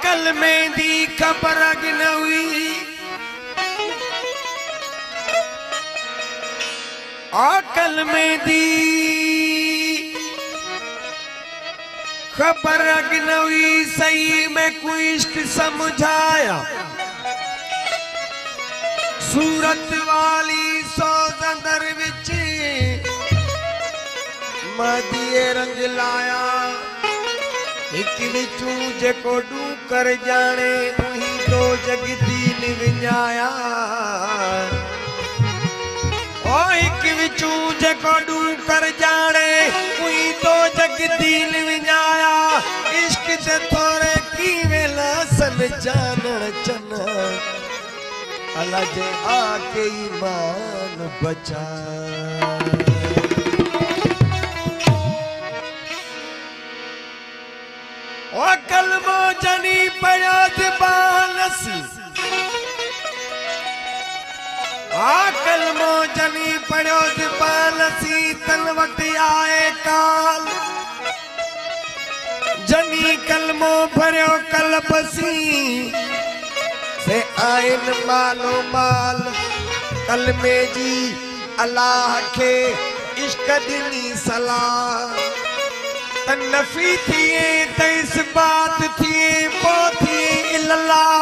कल में दी खबर अगनवी कल में दी खबर अगनवी सही में कोई इश्क समझाया सूरत वाली सौदर विच मदिए रंग लाया एक विचू जेको डू कर जाने उही तो जगदीन विञाया ओ एक विचू जेको डू कर जाने उही तो जगदीन विञाया इश्क से थोड़े की वेला सन जानण चन अल्लाह जे आके ईमान बचा ओ कलमो जनी पयाद बानस कलमो जनी पयाद बानसी तन वक्त आए काल जनी कलमो भरियो कलबसी से आइन मालो माल कलमे जी अल्लाह के इश्क दिनी सलाह नफी थिए त इस बात थिए पोथी इल्लाह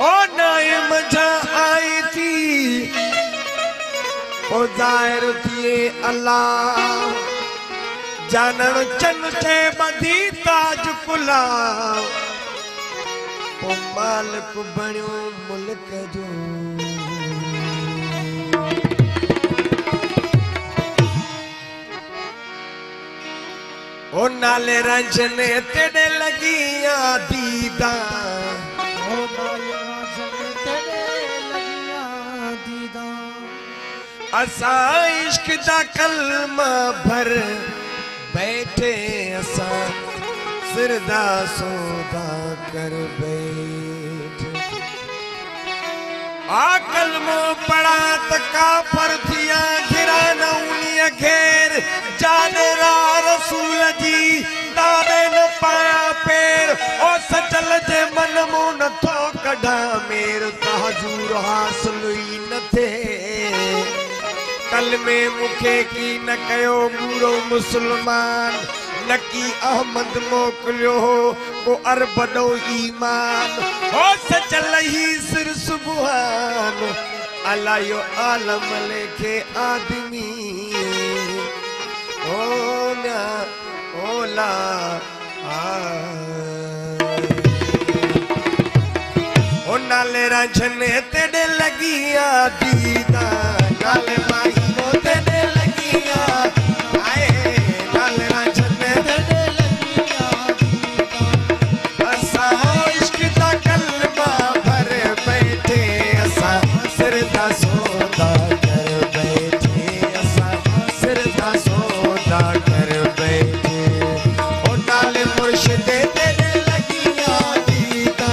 ओ नाए मजा आई थी ओ जाहिर थिए अल्लाह जानन चन चे बधी ताज कुला ओ मालिक बणियो मुल्क जो ओ नाले रंजने तेरे लगिया दीदा ओ नाले रंजने तेरे लगिया दीदा असा इश्क दा कलमा भर बैठे असा सिरदा सौदा कर बैठे कलमो पड़ा त काफर थिया घिरा नौलिया घेर जाने रसूल जी तारे न पाया पेर ओ सचल जे मन मो न थो कढा मेर हजूर हासिल ही न थे कल में मुखे की न कयो बूढ़ो मुसलमान नकी अहमद मोकलियो को अरबदो ईमान ओ सचल ही सिर सुबहान अला यो आलम लेखे आदमी ओला ओला ओ नाले रांझने तेरे लगिया दीदा नाले माई को तेरे लगिया आए नाले रांझने तेरे लगिया दीदा असा इश्क दा कलमा भर बैठे असा सिर दा सौदा कर बैठे असा सिर दा सौदा कर बैठे ओ नाले मुर्शिद तेरे लगिया दीदा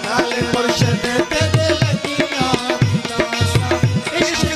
नाले मुर्शिद तेरे लगिया दीदा इश्क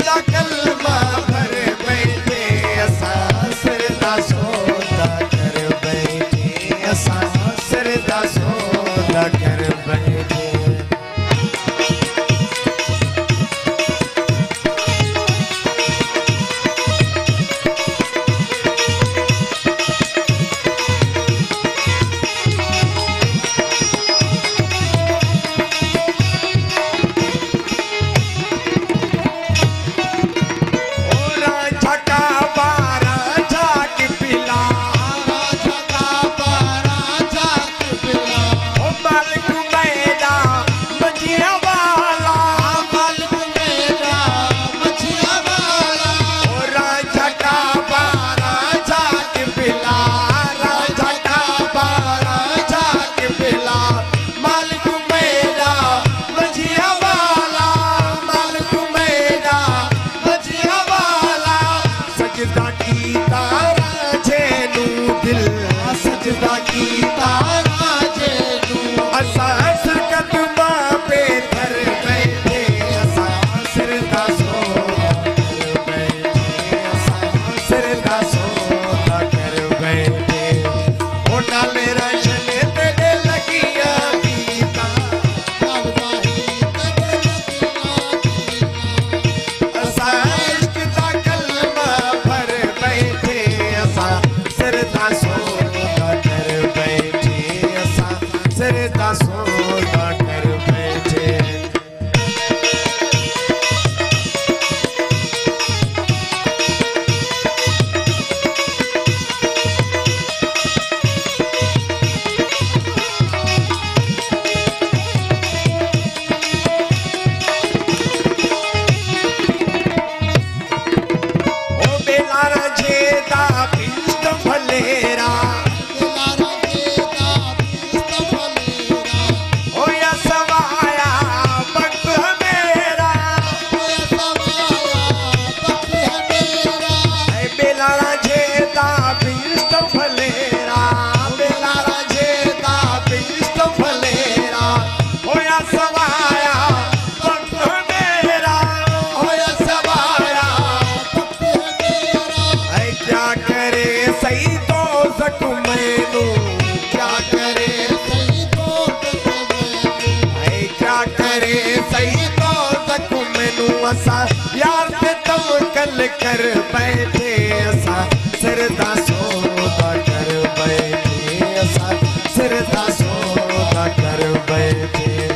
गल कर बैठे असा सिरदा सौदा कर बैठे असा सिरदा सौदा कर बैठे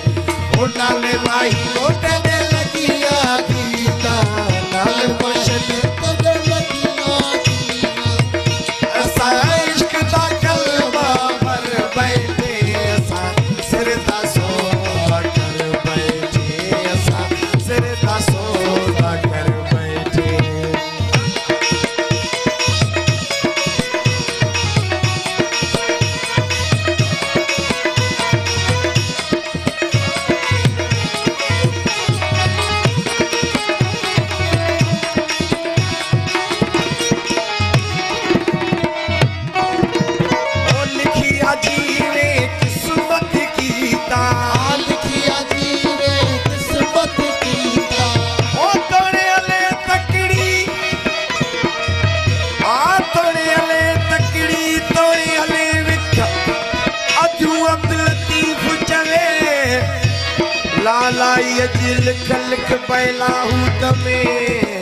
ओ नाले माही मोटे दे लगिया गीता नाल मशद ते लगिया गीता असा इश्क दा कलमा भर बैठे असा सिरदा सौदा कर बैठे असा सिरदा सौदा कर बैठे लालाई अज लिख लिख बैला हूं तमें